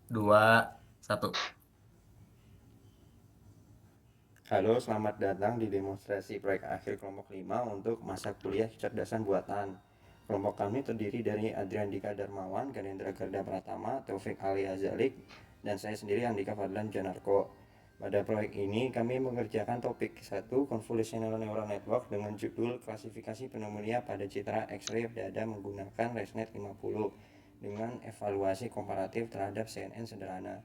2, 1. Halo, selamat datang di demonstrasi proyek akhir kelompok 5 untuk masa kuliah kecerdasan buatan. Kelompok kami terdiri dari Adrian Dika Darmawan, Ganendra Garda Pratama, Taufik Ali Azalik, dan saya sendiri Andika Fadlan Janarko. Pada proyek ini kami mengerjakan topik 1 Convolutional Neural Network dengan judul klasifikasi pneumonia pada citra X-ray dada menggunakan ResNet 50 dengan evaluasi komparatif terhadap CNN sederhana.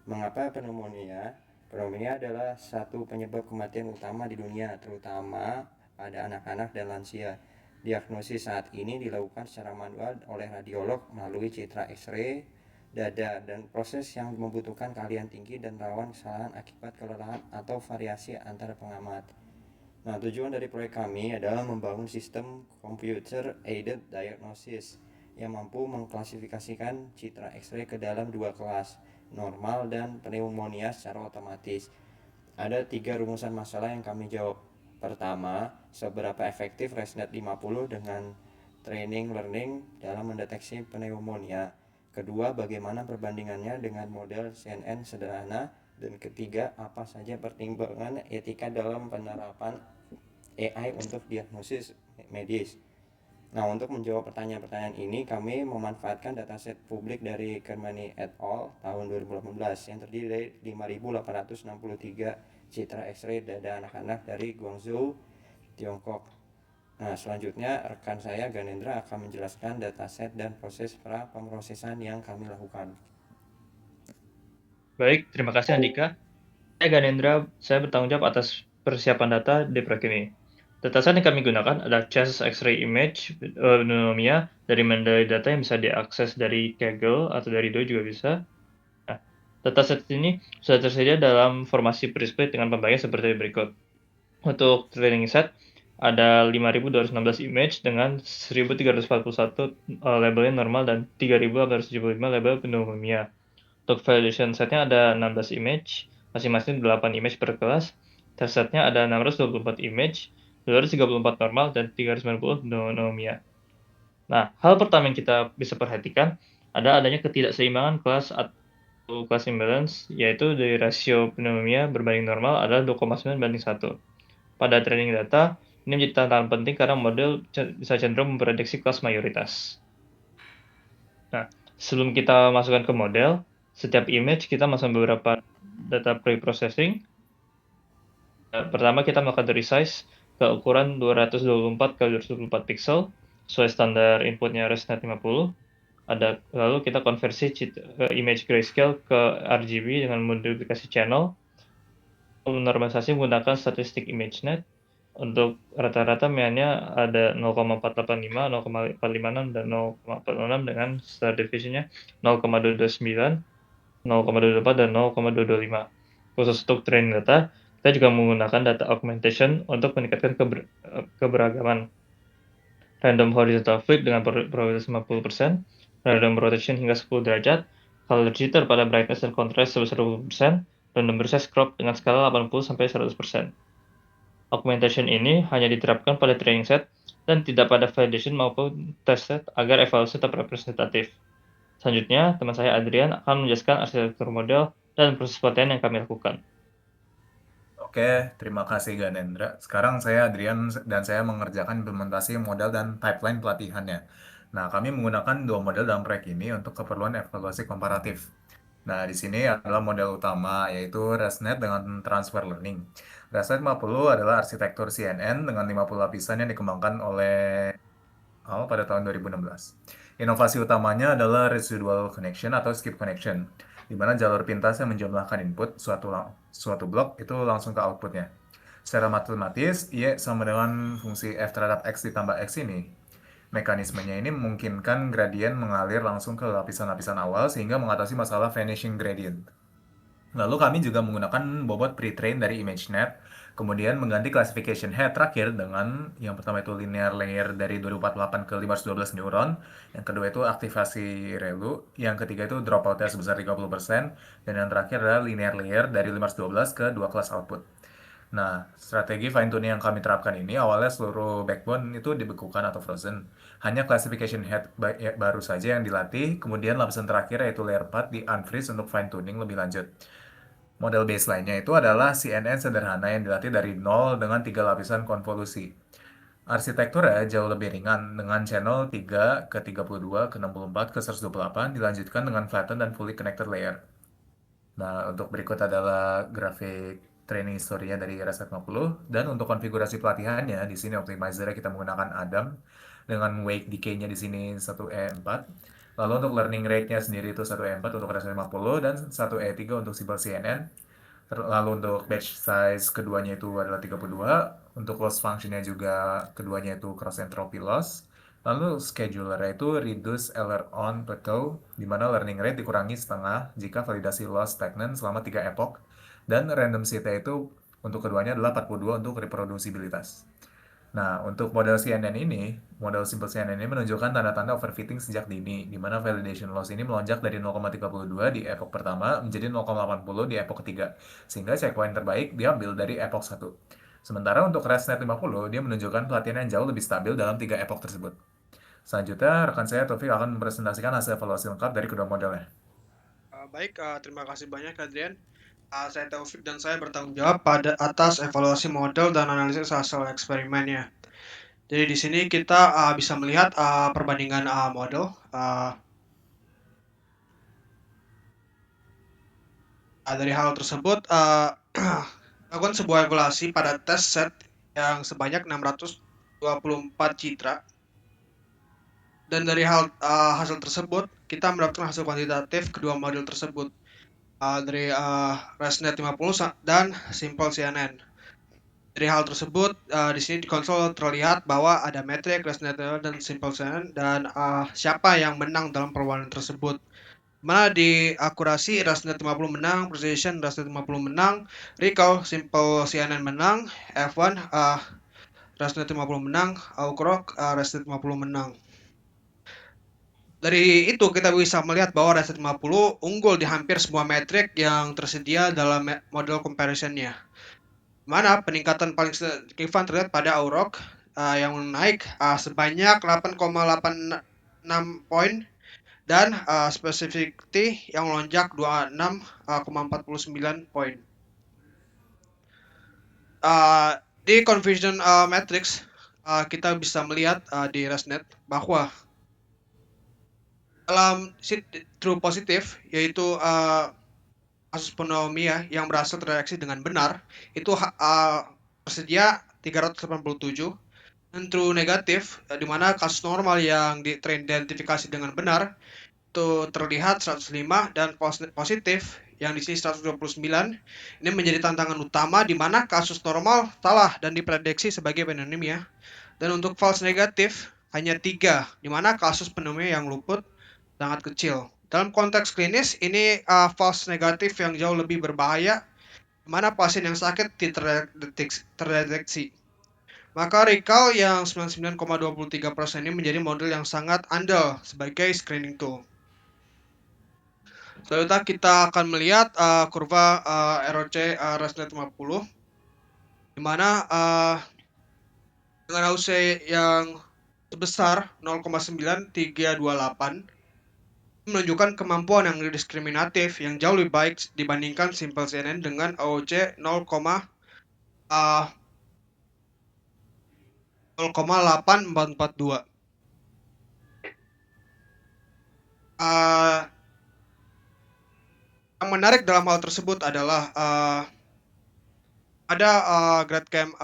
Mengapa pneumonia? Pneumonia adalah satu penyebab kematian utama di dunia, terutama pada anak-anak dan lansia. Diagnosis saat ini dilakukan secara manual oleh radiolog melalui citra X-ray dada dan proses yang membutuhkan keahlian tinggi dan rawan kesalahan akibat kelelahan atau variasi antara pengamat. Nah, tujuan dari proyek kami adalah membangun sistem computer aided diagnosis yang mampu mengklasifikasikan citra X-ray ke dalam dua kelas, normal dan pneumonia secara otomatis. Ada tiga rumusan masalah yang kami jawab. Pertama, seberapa efektif ResNet 50 dengan training learning dalam mendeteksi pneumonia. Kedua, bagaimana perbandingannya dengan model CNN sederhana. Dan ketiga, apa saja pertimbangan etika dalam penerapan AI untuk diagnosis medis. Nah, untuk menjawab pertanyaan-pertanyaan ini, kami memanfaatkan dataset publik dari Kermani et al. Tahun 2018 yang terdiri dari 5.863 citra X-ray dada anak-anak dari Guangzhou, Tiongkok. Nah, selanjutnya rekan saya Ganendra akan menjelaskan dataset dan proses pra pemrosesan yang kami lakukan. Baik, terima kasih Andika. Saya Ganendra, saya bertanggung jawab atas persiapan data di proyek ini. Dataset yang kami gunakan adalah chest X-ray image pneumonia dari data yang bisa diakses dari Kaggle atau dari DOI juga bisa. Nah, dataset ini sudah tersedia dalam formasi pre-split dengan pembagian seperti berikut. Untuk training set, ada 5.216 image dengan 1.341 labelnya normal dan 3.875 label pneumonia. Untuk validation setnya ada 16 image, masing-masing 8 image per kelas. Test setnya ada 624 image, 234 normal, dan 390 pneumonia. Nah, hal pertama yang kita bisa perhatikan ada adanya ketidakseimbangan kelas atau class imbalance, yaitu dari rasio pneumonia berbanding normal adalah 2,9 banding 1. Pada training data, ini menjadi tantangan penting karena model bisa cenderung memprediksi kelas mayoritas. Nah, sebelum kita masukkan ke model, setiap image kita masukkan beberapa data pre-processing. Pertama kita melakukan resize ke ukuran 224 kali 224 pixel sesuai standar inputnya ResNet 50. Lalu kita konversi image grayscale ke RGB dengan modifikasi channel. Normalisasi menggunakan statistik ImageNet. Untuk rata-rata MIA-nya ada 0,485, 0,456, dan 0,406 dengan standard deviation-nya 0,229, 0,224, dan 0,225. Khusus untuk training data, kita juga menggunakan data augmentation untuk meningkatkan keberagaman. Random horizontal flip dengan probabilitas 50%, random rotation hingga 10 derajat, color jitter pada brightness dan contrast sebesar 20%, random resize crop dengan skala 80-100%. Augmentation ini hanya diterapkan pada training set dan tidak pada validation maupun test set agar evaluasi tetap representatif. Selanjutnya, teman saya Adrian akan menjelaskan arsitektur model dan proses pelatihan yang kami lakukan. Oke, terima kasih Ganendra. Sekarang saya Adrian dan saya mengerjakan implementasi model dan pipeline pelatihannya. Nah, kami menggunakan dua model dalam proyek ini untuk keperluan evaluasi komparatif. Nah, di sini adalah model utama, yaitu ResNet dengan Transfer Learning. ResNet 50 adalah arsitektur CNN dengan 50 lapisan yang dikembangkan oleh pada tahun 2016. Inovasi utamanya adalah residual connection atau skip connection, di mana jalur pintas yang menjumlahkan input suatu blok itu langsung ke outputnya. Secara matematis, Y sama dengan fungsi F terhadap X ditambah X ini. Mekanismenya ini memungkinkan gradien mengalir langsung ke lapisan-lapisan awal sehingga mengatasi masalah vanishing gradient. Lalu kami juga menggunakan bobot pre-train dari ImageNet, kemudian mengganti classification head terakhir dengan yang pertama itu linear layer dari 248 ke 512 neuron, yang kedua itu aktivasi ReLU, yang ketiga itu dropoutnya sebesar 30%, dan yang terakhir adalah linear layer dari 512 ke dua kelas output. Nah, strategi fine tuning yang kami terapkan ini awalnya seluruh backbone itu dibekukan atau frozen. Hanya classification head baru saja yang dilatih, kemudian lapisan terakhir yaitu layer 4 di unfreeze untuk fine tuning lebih lanjut. Model baseline-nya itu adalah CNN sederhana yang dilatih dari nol dengan 3 lapisan konvolusi. Arsitekturnya jauh lebih ringan dengan channel 3 ke 32 ke 64 ke 128 dilanjutkan dengan flatten dan fully connected layer. Nah, untuk berikut adalah grafik training historinya dari RS-50 dan untuk konfigurasi pelatihannya di sini optimizer kita menggunakan Adam dengan wake decay-nya di sini 1E4. Lalu untuk learning rate-nya sendiri itu 1E4 untuk RS-50 dan 1E3 untuk Simple CNN. Lalu untuk batch size keduanya itu adalah 32. Untuk loss function-nya juga keduanya itu cross entropy loss. Lalu scheduler itu reduce error on plateau, di mana learning rate dikurangi setengah jika validasi loss stagnant selama 3 epoch. Dan random seed-nya itu untuk keduanya adalah 42 untuk reproducibilitas. Nah, untuk model CNN ini, model simple CNN ini menunjukkan tanda-tanda overfitting sejak dini, di mana validation loss ini melonjak dari 0,32 di epoch pertama menjadi 0,80 di epoch ketiga, sehingga checkpoint terbaik diambil dari epoch 1. Sementara untuk ResNet 50, dia menunjukkan pelatihan yang jauh lebih stabil dalam 3 epoch tersebut. Selanjutnya, rekan saya Taufik akan mempresentasikan hasil evaluasi lengkap dari kedua modelnya. Baik, terima kasih banyak Adrian. Saya Taufik dan saya bertanggung jawab pada atas evaluasi model dan analisis hasil eksperimennya. Jadi di sini kita bisa melihat perbandingan model. Dari hal tersebut, lakukan sebuah evaluasi pada tes set yang sebanyak 624 citra. Dan dari hasil tersebut, kita mendapatkan hasil kuantitatif kedua model tersebut. Dari ResNet 50 dan Simple CNN. Dari hal tersebut, di sini di konsol terlihat bahwa ada metrik, ResNet dan Simple CNN, dan siapa yang menang dalam perlawanan tersebut. Mana di akurasi ResNet 50 menang, precision ResNet 50 menang, recall Simple CNN menang, F1 ResNet 50 menang, Awkrok ResNet 50 menang. Dari itu kita bisa melihat bahwa ResNet 50 unggul di hampir semua metrik yang tersedia dalam model comparison-nya. Mana peningkatan paling signifikan terlihat pada Aurok yang naik sebanyak 8,86 poin dan specificity yang melonjak 26,49 poin. Di confusion matrix kita bisa melihat di ResNet bahwa dalam true positif yaitu kasus pneumonia yang berhasil terdeteksi dengan benar itu tersedia 387, dan true negatif di mana kasus normal yang teridentifikasi dengan benar itu terlihat 105, dan false positif yang di sini 129. Ini menjadi tantangan utama di mana kasus normal salah dan diprediksi sebagai pneumonia, dan untuk false negatif hanya 3, di mana kasus pneumonia yang luput sangat kecil. Dalam konteks klinis, ini false negatif yang jauh lebih berbahaya, di mana pasien yang sakit tidak terdeteksi. Maka recall yang 99,23% ini menjadi model yang sangat andal sebagai screening tool. Selanjutnya kita akan melihat kurva ROC ResNet 50, di mana dengan HUC yang sebesar 0,9328 menunjukkan kemampuan yang diskriminatif yang jauh lebih baik dibandingkan Simple CNN dengan AOC 0,8442. Yang menarik dalam hal tersebut adalah ada GradCam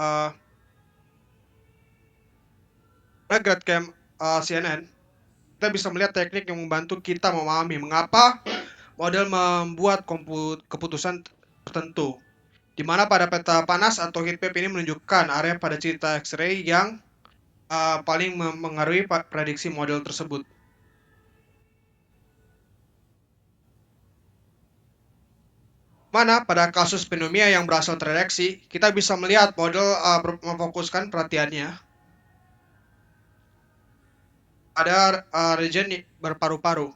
CNN. Kita bisa melihat teknik yang membantu kita memahami mengapa model membuat keputusan tertentu, di mana pada peta panas atau heat map ini menunjukkan area pada cerita X-ray yang paling mempengaruhi prediksi model tersebut. Mana pada kasus pneumonia yang berhasil terdeteksi, kita bisa melihat model memfokuskan perhatiannya ada region paru-paru.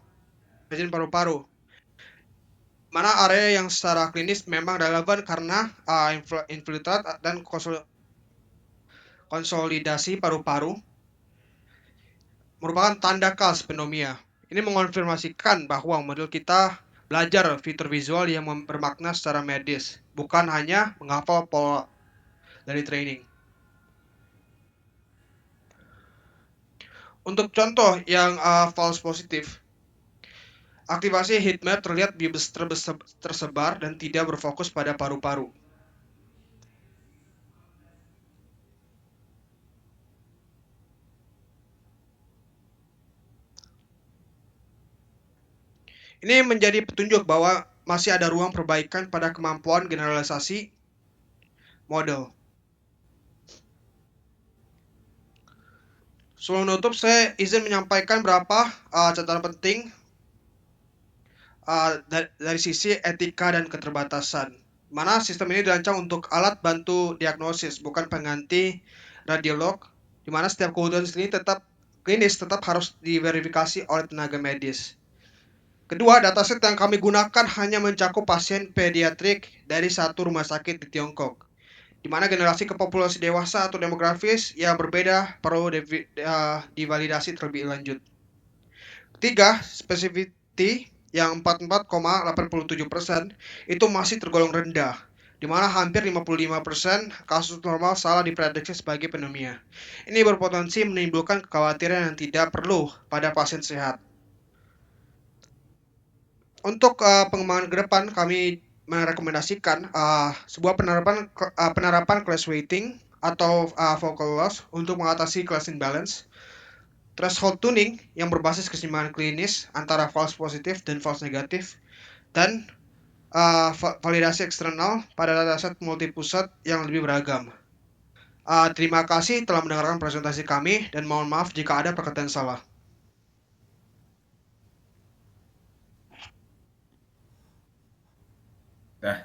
mana area yang secara klinis memang relevan karena infiltrat dan konsolidasi paru-paru merupakan tanda khas pneumonia. Ini mengonfirmasikan bahwa model kita belajar fitur visual yang bermakna secara medis, bukan hanya menghafal pola dari training. Untuk contoh yang false positif, aktivasi heat map terlihat tersebar dan tidak berfokus pada paru-paru. Ini menjadi petunjuk bahwa masih ada ruang perbaikan pada kemampuan generalisasi model. Sebelum menutup, saya izin menyampaikan beberapa catatan penting dari sisi etika dan keterbatasan. Mana sistem ini dirancang untuk alat bantu diagnosis, bukan pengganti radiolog, di mana setiap kebutuhan ini klinis tetap harus diverifikasi oleh tenaga medis. Kedua, dataset yang kami gunakan hanya mencakup pasien pediatrik dari satu rumah sakit di Tiongkok, di mana generasi ke populasi dewasa atau demografis yang berbeda perlu divalidasi terlebih lanjut. Ketiga, specificity yang 44,87% itu masih tergolong rendah, di mana hampir 55% kasus normal salah diprediksi sebagai pneumonia. Ini berpotensi menimbulkan kekhawatiran yang tidak perlu pada pasien sehat. Untuk pengembangan ke depan, kami merekomendasikan sebuah penerapan class weighting atau focal loss untuk mengatasi class imbalance, threshold tuning yang berbasis keseimbangan klinis antara false positif dan false negatif, dan validasi eksternal pada dataset multipusat yang lebih beragam. Terima kasih telah mendengarkan presentasi kami dan mohon maaf jika ada perkataan salah. Nah,